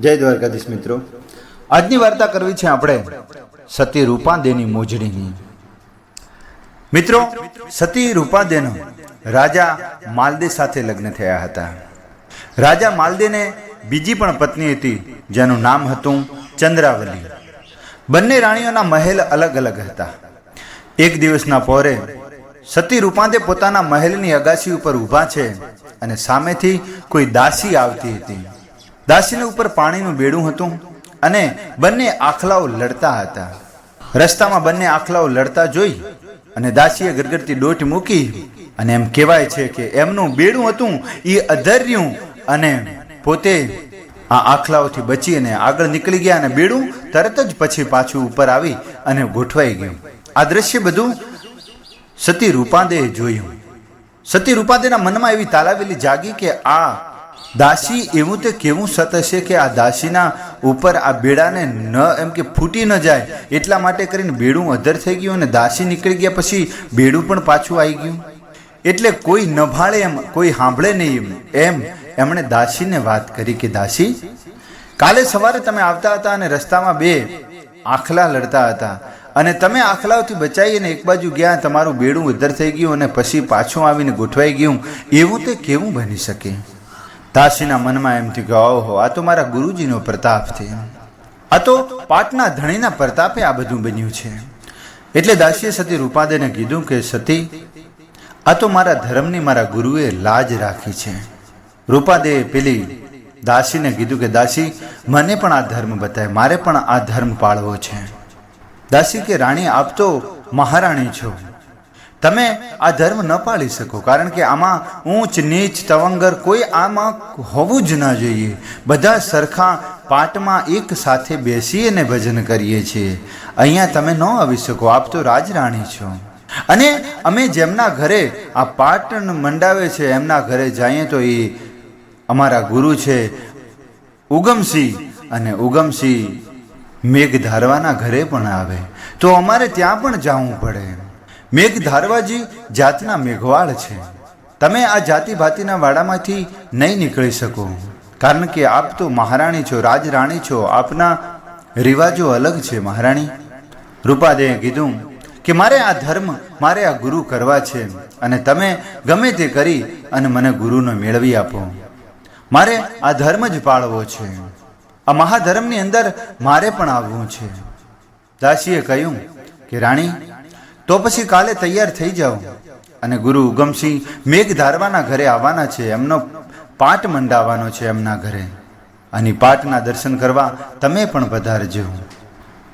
જય દ્વારકાધીશ મિત્રો, આજની વાર્તા કરવી છે આપણે સતી રૂપાદેની મોજડીની. મિત્રો, સતી રૂપાદેનો રાજા માલદે સાથે લગ્ન થયા હતા. રાજા માલદેને બીજી પણ પત્ની હતી જેનું નામ હતું ચંદ્રાવલી. બંને રાણીઓના મહેલ અલગ અલગ હતા. એક દિવસના પહોરે સતી રૂપાદે પોતાના મહેલની અગાસી ઉપર ઊભા છે અને સામેથી કોઈ દાસી આવતી હતી. દાસીને ઉપર પાણીનું બેડું હતું અને બંને આખલાઓ લડતા હતા. રસ્તામાં બંને આખલાઓ લડતા જોઈ અને દાસીએ ગરગરતી દોટ મૂકી અને એમ કહેવાય છે કે એમનું બેડું હતું એ અધર્યું અને પોતે આ આખલાઓથી બચી અને આગળ નીકળી ગયા અને બેડું તરત જ પછી પાછું ઉપર આવી અને ગોઠવાઈ ગયું. આ દ્રશ્ય બધું સતી રૂપાદેએ જોયું. સતી રૂપાદેના મનમાં એવી તાલાવેલી જાગી કે આ દાસી એવું તે કેવું સત હશે કે આ દાસીના ઉપર આ બેડાને ન એમ કે ફૂટી ન જાય એટલા માટે કરીને બેડું અધર થઈ ગયું અને દાસી નીકળી ગયા પછી બેડું પણ પાછું આવી ગયું. એટલે કોઈ ન ભાળે એમ, કોઈ સાંભળે નહીં એમ એમણે દાસીને વાત કરી કે દાસી, કાલે સવારે તમે આવતા હતા અને રસ્તામાં બે આખલા લડતા હતા અને તમે આખલાઓથી બચાવી અને એક બાજુ ગયા, તમારું બેડું અધર થઈ ગયું અને પછી પાછું આવીને ગોઠવાઈ ગયું. એવું તે કેવું બની શકે? દાસીના મનમાં એમ થયું કે ઓહો, આ તો મારા ગુરુજીનો પ્રતાપ છે, આ તો પાટના ધણીના પ્રતાપે આ બધું બન્યું છે. એટલે દાસીએ સતી રૂપાદેને કીધું કે સતી, આ તો મારા ધર્મની મારા ગુરુએ લાજ રાખી છે. રૂપાદેએ પેલી દાસીને કીધું કે દાસી, મને પણ આ ધર્મ બતાય, મારે પણ આ ધર્મ પાળવો છે. દાસી કે રાણી, આપ તો મહારાણી છો, તમે આ ધર્મ ન પાળી શકો, કારણ કે આમાં ઊંચ નીચ તવંગર કોઈ આમાં હોવું જ ના જોઈએ. બધા સરખા પાટમાં એક સાથે બેસી અને ભજન કરીએ છીએ. અહીંયા તમે ન આવી શકો, આપ તો રાજરાણી છો. અને અમે જેમના ઘરે આ પાટ મંડાવે છે એમના ઘરે જઈએ તો એ અમારા ગુરુ છે ઉગમસિંહ, અને ઉગમસિંહ મેઘધારવાના ઘરે પણ આવે તો અમારે ત્યાં પણ જવું પડે. મેઘધારવાજી જાતના મેઘવાળ છે. તમે આ જાતિ ભાતિના વાડામાંથી નહીં નીકળી શકો, કારણ કે આપ તો મહારાણી છો, રાજરાણી છો, આપના રિવાજો અલગ છે મહારાણી. રૂપાદેએ કીધું કે મારે આ ધર્મ, મારે આ ગુરુ કરવા છે અને તમે ગમે તે કરી અને મને ગુરુને મેળવી આપો. મારે આ ધર્મ જ પાળવો છે, આ મહાધર્મની અંદર મારે પણ આવવું છે. દાસીએ કહ્યું કે રાણી, તો પછી કાલે તૈયાર થઈ જાઓ અને ગુરુ ઉગમસિંહ મેઘધારવાના ઘરે આવવાના છે, એમનો પાટ મંડાવવાનો છે એમના ઘરે, અને પાટના દર્શન કરવા તમે પણ પધારજો.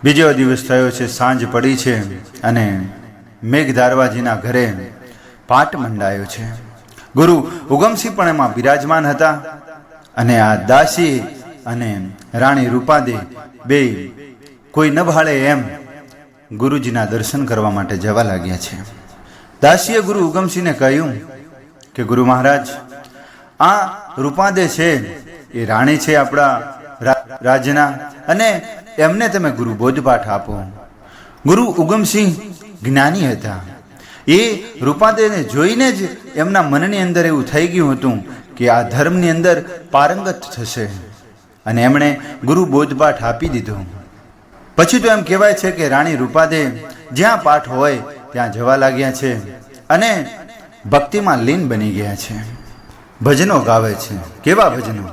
બીજો દિવસ થયો છે, સાંજ પડી છે અને મેઘધારવાજીના ઘરે પાટ મંડાયો છે. ગુરુ ઉગમસિંહ પણ એમાં બિરાજમાન હતા અને આ દાસી અને રાણી રૂપાદે બે કોઈ ન ભાળે એમ ગુરુજીના દર્શન કરવા માટે જવા લાગ્યા છે. દાસીએ ગુરુ ઉગમસિંહને કહ્યું કે ગુરુ મહારાજ, આ રૂપાદે છે એ રાણી છે આપણા રાજના, અને એમને તમે ગુરુ બોધપાઠ આપો. ગુરુ ઉગમસિંહ જ્ઞાની હતા. એ રૂપાદેને જોઈને જ એમના મનની અંદર એવું થઈ ગયું હતું કે આ ધર્મની અંદર પારંગત થશે, અને એમણે ગુરુ બોધપાઠ આપી દીધો. પછી તો એમ કહેવાય છે કે રાણી રૂપાદે જ્યાં પાઠ હોય ત્યાં જવા લાગ્યા છે અને ભક્તિમાં લીન બની ગયા છે. ભજનો ગાવે છે. કેવા ભજનો?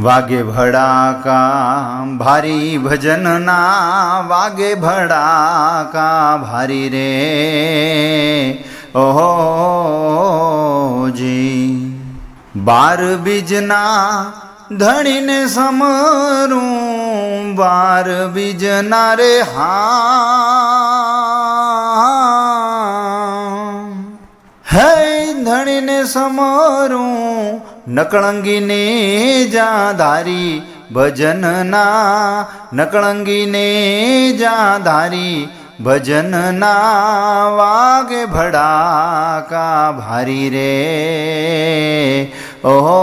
વાગે ભડાકા ભારી ભજનના, વાગે ભડાકા ભારી રે ઓહો જી, બાર બીજના ધણીને સમરું, બાર બીજના રે હા, હે ધણીને સમરું, નકળંગીને જા ધારી ભજનના, નકળંગીને જા ધારી ભજનના, વાગે ભડાકા ભારી રે ઓહો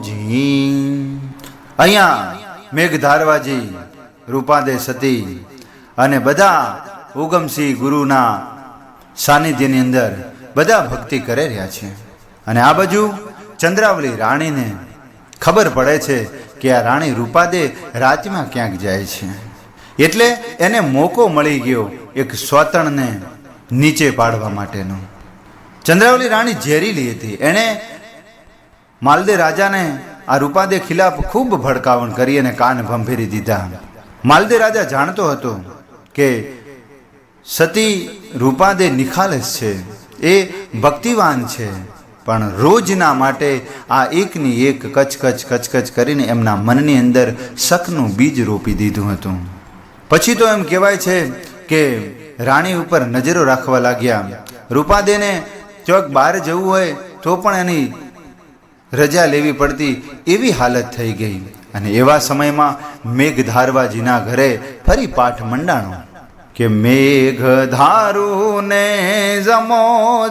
જી. અહીંયા મેઘધારવાજી, રૂપાદે સતી અને બધા ઉગમસિંહ ગુરુના સાનિધ્યની અંદર બધા ભક્તિ કરી રહ્યા છે. અને આ બાજુ ચંદ્રાવલી રાણીને ખબર પડે છે કે આ રાણી રૂપાદે રાતમાં ક્યાંક જાય છે, એટલે એને મોકો મળી ગયો એક સ્વાતણને નીચે પાડવા માટેનો. ચંદ્રાવલી રાણી ઝેરીલી હતી. એણે માલદે રાજાને આ રૂપાદે ખિલાફ ખૂબ ભડકાવણ કરી અને કાન ભંભેરી દીધા. માલદે રાજા જાણતો હતો કે સતી રૂપાદે નિખાલસ છે, એ ભક્તિવાન છે, પણ રોજના માટે આ એકની એક કચકચ કરીને એમના મનની અંદર શકનું બીજ રોપી દીધું હતું. પછી તો એમ કહેવાય છે કે રાણી ઉપર નજરો રાખવા લાગ્યા. રૂપાદેને ચોક બહાર જવું હોય તો પણ એની રજા લેવી પડતી, એવી હાલત થઈ ગઈ. અને એવા સમયમાં મેઘધારવાજીના ઘરે ફરી પાઠ મંડાણો કે મેઘધારું ને જમો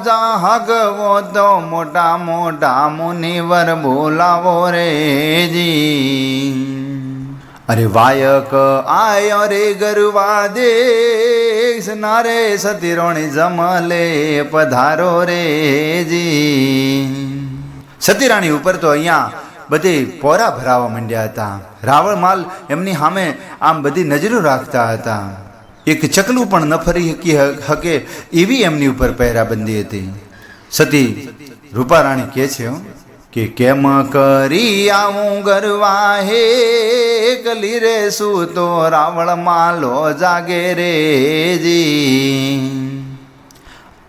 જાગવો તો મોટા મોટા મુનિવર બોલાવો રે જી. અરે વાયક આયો રે ગરવા દેશ નારે સતીરોણી જમલે પધારો રે જી. સતીરાણી ઉપર તો અહીંયા બધે પોરા ભરાવા માંડ્યા હતા. રાવણ માલ એમની સામે આમ બધી નજરો રાખતા હતા. એક ચકલું પણ ન ફરી શકે એવી એમની ઉપર પહેરાબંધી હતી. સતી રૂપારાણી કહે છે કે કેમ કરી આવું ગરવા હે કલી રે શું તો રાવણ માલો જાગે રે જી.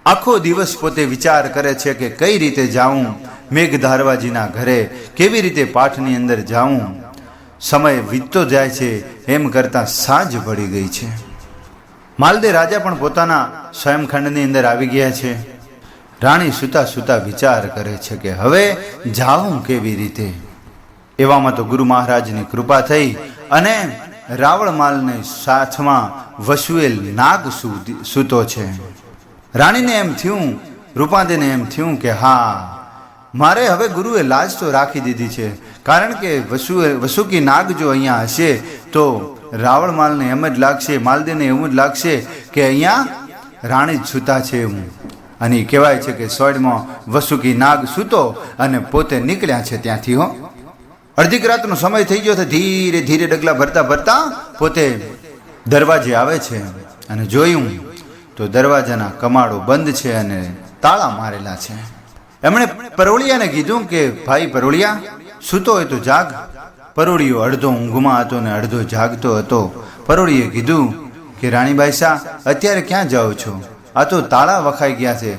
આખો દિવસ પોતે વિચાર કરે છે કે કઈ રીતે જાઉં મેઘધારવાજીના ઘરે, કેવી રીતે પાઠની અંદર જાઉં. સમય વીતતો જાય છે, એમ કરતાં સાંજ પડી ગઈ છે. માલદે રાજા પણ પોતાના શયનખંડની અંદર આવી ગયા છે. રાણી સૂતા સૂતા વિચાર કરે છે કે હવે જાઉં કેવી રીતે. એવામાં તો ગુરુ મહારાજની કૃપા થઈ અને રાવણ માલને સાથમાં વસુએલ નાગ સૂતો છે. રાણીને એમ થયું, રૂપાદેને એમ થયું કે હા, મારે હવે ગુરુએ લાજ તો રાખી દીધી છે, કારણ કે વસુકી નાગ જો અહીંયા હશે તો રાવણ માલને એમ જ લાગશે, માલદેને એવું જ લાગશે કે અહીંયા રાણી જ સૂતા છે એવું. અને કહેવાય છે કે સોયડમાં વસુકી નાગ સૂતો અને પોતે નીકળ્યા છે ત્યાંથી. અડધીક રાતનો સમય થઈ ગયો છે. ધીરે ધીરે ડગલા ભરતા ભરતા પોતે દરવાજે આવે છે અને જોયું તો દરવાજાના કમાડો બંધ છે અને તાળા મારેલા છે. એમણે પરોળિયાને કીધું કે ભાઈ પરોળિયા, સૂતો હોય તો જાગ. પરોળિયો અડધો ઊંઘમાં હતો ને અડધો જાગતો હતો. પરોળીએ કીધું કે રાણીબાઈ શાહ, અત્યારે ક્યાં જાઓ છો? આ તો તાળા વખાઈ ગયા છે,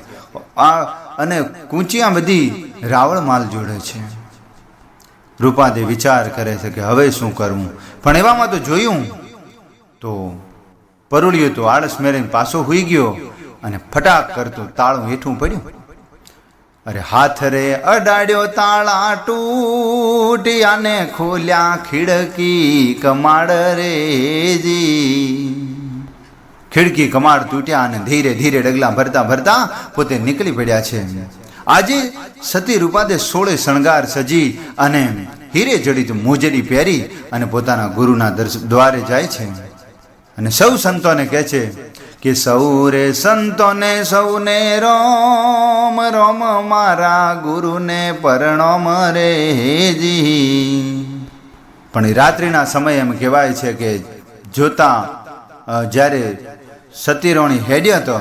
આ અને કૂંચિયા બધી રાવણ માલ જોડે છે. રૂપાદે વિચાર કરે છે કે હવે શું કરવું, પણ એવામાં તો જોયું તો પરોળિયો તો આળસ મેળીને પાછો હુઈ ગયો અને ફટાક કરતું તાળું હેઠું પડ્યું. અરે હાથ રે અડાડ્યો તાળા તૂટ્યા ને ખોલ્યા ખિડકી કમાડ રે જી. ખિડકી કમાડ તૂટ્યા અને ધીરે ધીરે ડગલા ભરતા ભરતા પોતે નીકળી પડ્યા છે. આજે સતી રૂપાદે 16 શણગાર સજી અને હીરે જડિત મોજડી પહેરી અને પોતાના ગુરુના દ્વારે જાય છે અને સૌ સંતોને કહે છે કે સૌરે સંતોને સૌને રોમ રોમ મારા ગુરુને પરણોમ રે જી. પણ રાત્રિના સમય એમ કહેવાય છે કે જોતા જ્યારે સતીરાણી હેડ્યો હતો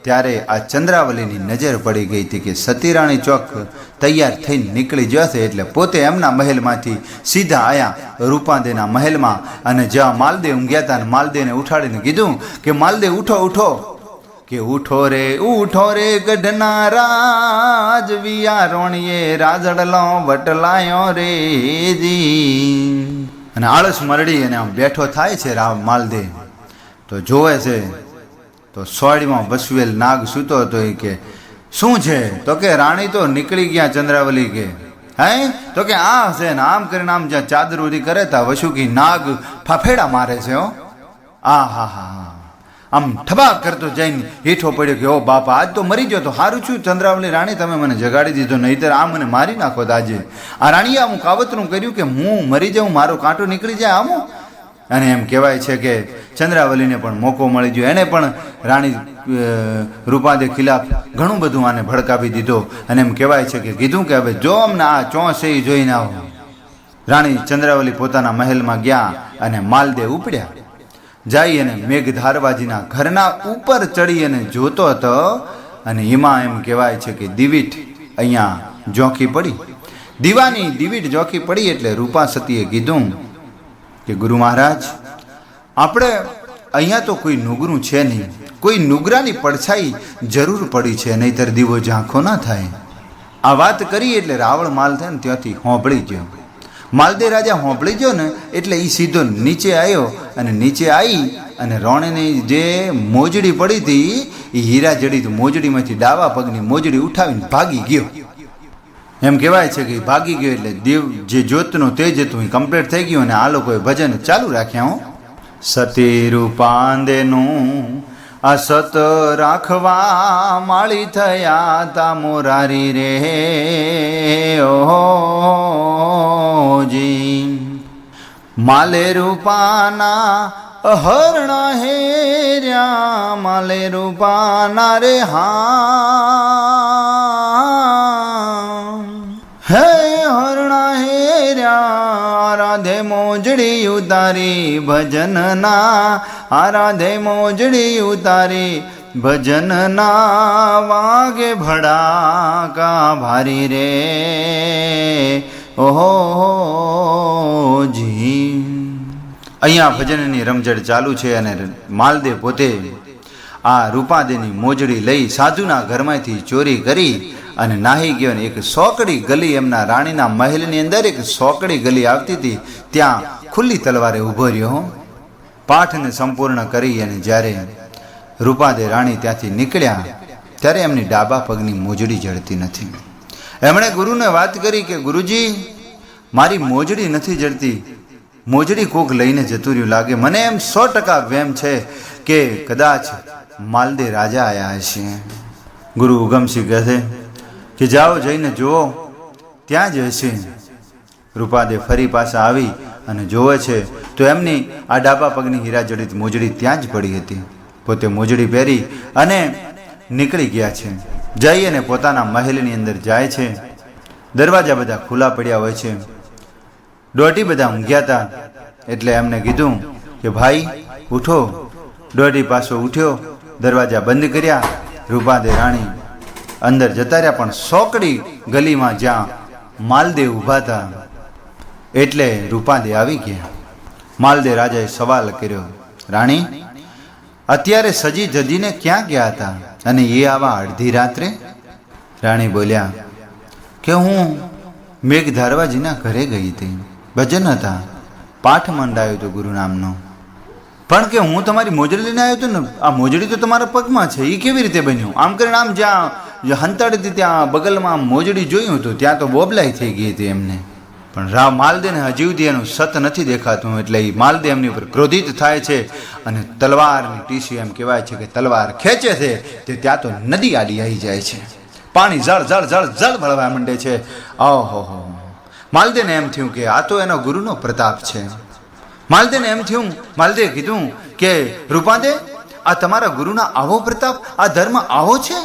ત્યારે આ ચંદ્રાવલીની નજર પડી ગઈ હતી કે સતીરાણી ચોક તૈયાર થઈને નીકળી જશે, એટલે પોતે એમના મહેલમાંથી સીધા આયા રૂપાદેના મહેલમાં. અને જ્યાં માલદે ઊંઘ્યા હતા ને માલદેને ઉઠાડીને કીધું કે માલદે ઉઠો ઉઠો, કે ઉઠો રે ગઢના રાજ વિયારોણીએ રાજડલો વટલાયો રે જી. અને આળસ મરડી અને આમ બેઠો થાય છે માલદે. તો જોવે છે તો સોયડીમાં વસવેલ નાગ સૂતો હતો. એ કે શું છે? તો કે રાણી તો નીકળી ગયા ચંદ્રાવલી. કે હે? તો કે આ હશે ને આમ કરીને આમ જ્યાં ચાદર ઉરી કરે તા વસુકી નાગ ફાફેડા મારે છે. આ હા હા, આમ ઠબાક કરતો જઈને હેઠો પડ્યો કે ઓ બાપા, આજ તો મરી ગયો. તો સારું છું ચંદ્રાવલી રાણી, તમે મને જગાડી દીધો, નહીંતર આ મને મારી નાખો. આજે આ રાણીએ આમ કાવતરું કર્યું કે હું મરી જાઉં, મારો કાંટો નીકળી જાય આમ. અને એમ કહેવાય છે કે ચંદ્રાવલીને પણ મોકો મળી ગયો. એને પણ રાણી રૂપાદે ખિલાફ ઘણું બધું આને ભડકાવી દીધો. અને એમ કહેવાય છે કે કીધું કે હવે જો અમને આ ચોસે જોઈને આવો. રાણી ચંદ્રાવલી પોતાના મહેલમાં ગયા અને માલદેવ ઉપડ્યા. જઈ અને મેઘધારવાજીના ઘરના ઉપર ચડી અને જોતો હતો અને એમાં એમ કહેવાય છે કે દીવીટ અહીંયા ઝોંકી પડી. દીવાની દીવીટ ઝોંકી પડી એટલે રૂપા સતીએ કીધું કે ગુરુ મહારાજ, આપણે અહીંયા તો કોઈ નુગરું છે નહીં, કોઈ નુગરાની પડછાઈ જરૂર પડી છે, નહીંતર દીવો ઝાંખો ના થાય. આ વાત કરી એટલે રાવળ માલ થાય ને ત્યાંથી હોંભળી ગયો. માલદેવ રાજા હોંભળી ગયો ને એટલે એ સીધો નીચે આવ્યો અને નીચે આવી અને રોણેની જે મોજડી પડી હતી એ હીરા જડી તો મોજડીમાંથી ડાવા પગની મોજડી ઉઠાવીને ભાગી ગયો. એમ કહેવાય છે કે ભાગી ગયો એટલે દેવ જે જ્યોતનું તેજ હતું એ કમ્પ્લીટ થઈ ગયું અને આ લોકોએ ભજન ચાલુ રાખ્યા. હું સતી રૂપાંદેનું આ સત રાખવા માળી થયા તા મોરારી રે ઓજી. માલે રૂપાના હરણા હેર્યા, માલે રૂપાના રે હા હે હરણા હેર્યા. રાધે મોજડી ઉતારી ભજનના, આરાધે મોજડી ઉતારી ભજનના, વાગે ભડાકા ભારી રે ઓહોજી. અહીંયા ભજનની રમઝટ ચાલુ છે અને માલદેવ પોતે આ રૂપાદેની મોજડી લઈ સાધુના ઘરમાંથી ચોરી કરી અને નાહી ગયો. ને એક સોકડી ગલી એમના રાણીના મહેલની અંદર એક સોકડી ગલી આવતી હતી, ત્યાં ખુલ્લી તલવારે ઊભો રહ્યો. પાઠને સંપૂર્ણ કરી અને જ્યારે રૂપાદે રાણી ત્યાંથી નીકળ્યા ત્યારે એમની ડાબા પગની મોજડી જડતી નથી. એમણે ગુરુને વાત કરી કે ગુરુજી, મારી મોજડી નથી જડતી, મોજડી કોક લઈને જતું રહ્યું લાગે. મને એમ 100% વેમ છે કે કદાચ માલદેવ રાજા આવ્યા હશે. ગુરુ ઉગમસિંહ કહે છે કે જાઓ જઈને જુઓ, ત્યાં જ હશે. રૂપાદે ફરી પાછા આવી અને જોવે છે તો એમની આ ડાબા પગની હીરાજડિત મોજડી ત્યાં જ પડી હતી. પોતે મોજડી પહેરી અને નીકળી ગયા છે. જઈ અને પોતાના મહેલની અંદર જાય છે. દરવાજા બધા ખુલ્લા પડ્યા હોય છે. દોઢી બધા ઊંઘ્યા હતા એટલે એમને કીધું કે ભાઈ ઉઠો. દોઢી પાછો ઉઠ્યો, દરવાજા બંધ કર્યા. રૂપાદે રાણી અંદર જતા રહ્યા, પણ સોકડી ગલીમાં જ્યાં માલદેવ ઊભા હતા એટલે રૂપાદે આવી ગયા. માલદેવ રાજાએ સવાલ કર્યો, રાણી અત્યારે સજી જજીને ક્યાં ગયા હતા અને એ આવા અડધી રાત્રે? રાણી બોલ્યા કે હું મેઘધારવાજીના ઘરે ગઈ હતી, ભજન હતા, પાઠ મંડાયો હતો ગુરુ નામનો. પણ કે હું તમારી મોજડી લઈને આવ્યો હતો ને, આ મોજડી તો તમારા પગમાં છે, એ કેવી રીતે બન્યું? આમ કરીને આમ જ્યાં હંતાડી હતી ત્યાં બગલમાં મોજડી જોયું હતું, ત્યાં તો બોબલાઈ થઈ ગઈ હતી એમને. પણ માલદેવને હજી સુધી એનું સત નથી દેખાતું એટલે એ માલદેવ એમની ઉપર ક્રોધિત થાય છે અને તલવારની ટીસી એમ કહેવાય છે કે તલવાર ખેંચે છે તે ત્યાં તો નદી આડી આવી જાય છે. પાણી જળ જળ જળ જળ ભળવા માંડે છે. ઓહો, માલદેવને એમ થયું કે આ તો એનો ગુરુનો પ્રતાપ છે. માલદેવને એમ થયું, માલદેવે કીધું કે રૂપાદે, આ તમારા ગુરુના આવો પ્રતાપ, આ ધર્મ આવો છે?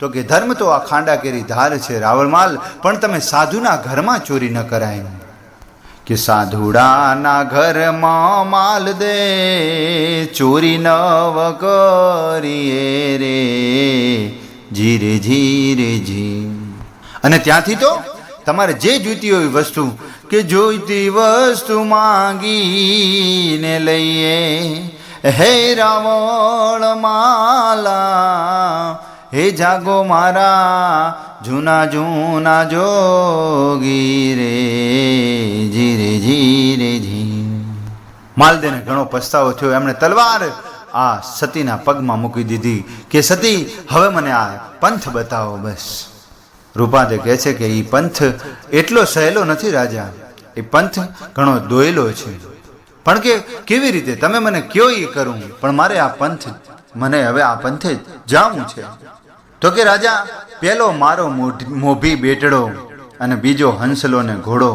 તો કે ધર્મ તો આ ખાંડા કેરી ધાર છે રાવળમાલ, પણ તમે સાધુના ઘરમાં ચોરી ન કરાય. કે સાધુડાના ઘરમાં માલ દે ચોરી ન કરીએ રે જીરે જીરે જી. અને ત્યાંથી તો તમારે જે જોઈતી હોય વસ્તુ, કે જોઈતી વસ્તુ માંગીને લઈએ. હે રાવળ માલા, હે જાગો મારા જૂના જૂના જોગી રે જીરે જીરે જી. માલદેવને ઘણો પસ્તાવો થયો. એમણે તલવાર આ સતીના પગમાં મૂકી દીધી કે સતી, હવે મને આ પંથ બતાવો બસ. રૂપાદે કહે છે કે એ પંથ એટલો સહેલો નથી રાજા, એ પંથ ઘણો દોયેલો છે. પણ કે કેવી રીતે? તમે મને કયો એ કરું, પણ મારે આ પંથ, મને હવે આ પંથે જાવું છે. તો કે રાજા, પહેલો મારો મોભી બેટડો અને બીજો હંસલો ને ઘોડો,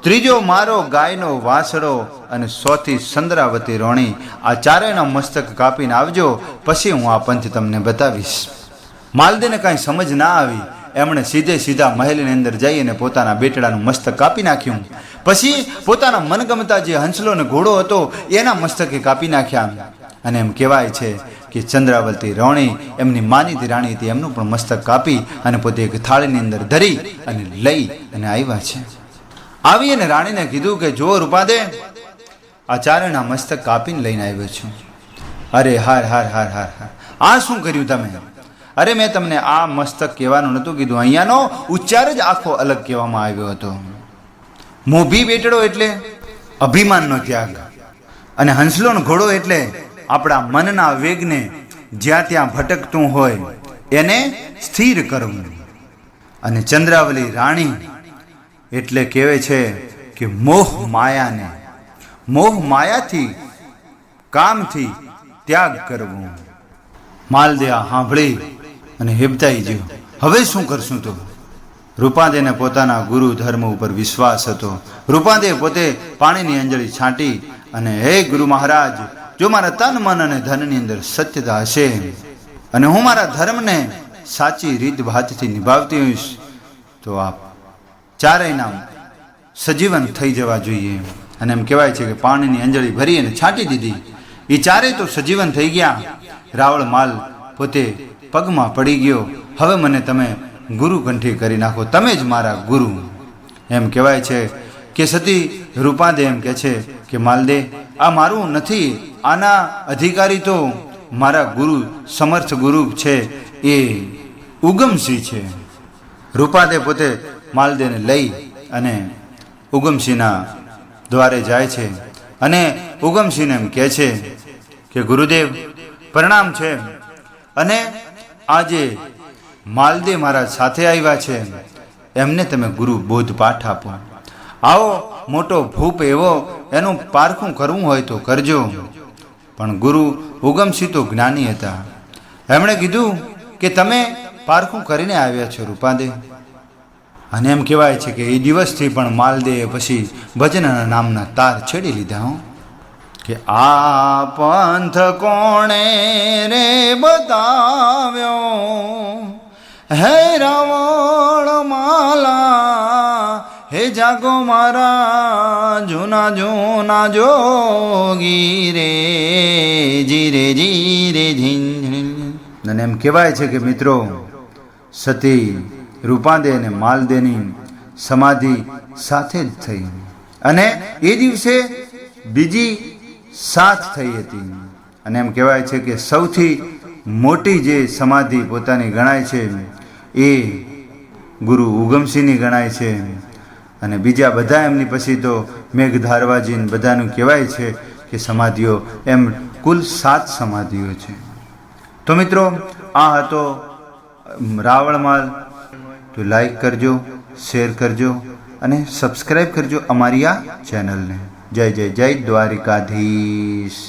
ત્રીજો મારો ગાયનો વાસડો અને ચોથી સંદ્રાવતી રોણી, આ ચારેયના મસ્તક કાપીને આવજો, પછી હું આ પંથ તમને બતાવીશ. માલદેવને કાંઈ સમજ ના આવી એમણે સીધા મહેલની અંદર જઈ અને પોતાના બેટડાનું મસ્તક કાપી નાખ્યું. પછી પોતાના મનગમતા જે હંસલો અને ઘોડો હતો એના મસ્તકે કાપી નાખ્યા. અને એમ કહેવાય છે કે ચંદ્રાવતી રાણી એમની માનીતી રાણી હતી, એમનું પણ મસ્તક કાપી અને પોતે એક થાળીની અંદર ધરી અને લઈ અને આવ્યા છે. આવી અને રાણીને કીધું કે જો રૂપાદે, આ ચારેયના મસ્તક કાપીને લઈને આવ્યો છું. અરે હાર હાર હાર હાર હાર, આ શું કર્યું તમે? અરે મેં તમને આ મસ્તક કહેવાનું નહોતું કીધું, અહીંયાનો ઉચ્ચાર જ આખો અલગ કહેવામાં આવ્યો હતો. મોભી બેટડો એટલે અભિમાનનો ત્યાગ, અને હંસલોનો ઘોડો એટલે આપણા મનના વેગને જ્યાં ત્યાં ભટકતું હોય એને સ્થિર કરવું. અને ચંદ્રાવલી રાણી એટલે કહેવાય છે કે મોહ માયાને, મોહ માયાથી કામથી ત્યાગ કરવું. માલદેવ સાંભળી અને હેબતાઈ ગયો. હવે શું કરશું? તો રૂપાદેને પોતાના ગુરુ ધર્મ ઉપર વિશ્વાસ હતો. રૂપાદે પોતે પાણીની અંજળી છાંટી અને હે ગુરુ મહારાજ, જો મારા તન મન અને ધનની અંદર સત્યતા હશે અને હું મારા ધર્મને સાચી રીત ભાતથી નિભાવતી હોઈશ તો આપ ચારેયના સજીવન થઈ જવા જોઈએ. અને એમ કહેવાય છે કે પાણીની અંજળી ભરી અને છાંટી દીધી. એ ચારેય તો સજીવન થઈ ગયા. રાવળ માલ પોતે પગમાં પડી ગયો. હવે મને તમે ગુરુ કંઠી કરી નાખો, તમે જ મારા ગુરુ. એમ કહેવાય છે કે સતી રૂપાદે એમ કહે છે કે માલદે, આ મારું નથી, આના અધિકારી તો મારા ગુરુ, સમર્થ ગુરુ છે, એ ઉગમસિંહ છે. રૂપાદે પોતે માલદેને લઈ અને ઉગમસિંહના દ્વારે જાય છે અને ઉગમસિંહને એમ કહે છે કે ગુરુદેવ પ્રણામ છે, અને આજે માલદે મારા સાથે આવ્યા છે, એમને તમે ગુરુ બોધ પાઠ આપો. આવો મોટો ભૂપ એવો, એનું પારખું કરવું હોય તો કરજો. પણ ગુરુ ઉગમસિંહ તો જ્ઞાની હતા. એમણે કીધું કે તમે પારખું કરીને આવ્યા છો રૂપાદે. અને એમ કહેવાય છે કે એ દિવસથી પણ માલદેએ પછી ભજનના નામના તાર છેડી લીધા. કે આ પંથ કોણે રે બતાવ્યો, હે રાવણ માલા, હે જાગો મારા જૂના જૂના જોગી રે, જીરે જીરે ઝીન. અને એમ કહેવાય છે કે મિત્રો, સતી રૂપાદે અને માલદેની સમાધિ સાથે જ થઈ અને એ દિવસે બીજી સાથ થઈ હતી. અને એમ કહેવાય છે કે સૌથી મોટી જે સમાધિ પોતાની ગણાય છે એ ગુરુ ઉગમસિંહની ગણાય છે. અને બીજા બધા એમની પછી તો મેઘધારવાજી બધાનું કહેવાય છે કે સમાધિઓ, એમ કુલ 7 સમાધિઓ છે. તો મિત્રો, આ હતો રાવણમાલ. તો લાઈક કરજો, શેર કરજો અને સબસ્ક્રાઈબ કરજો અમારી આ ચેનલને. જય જય જય દ્વારિકાધીશ.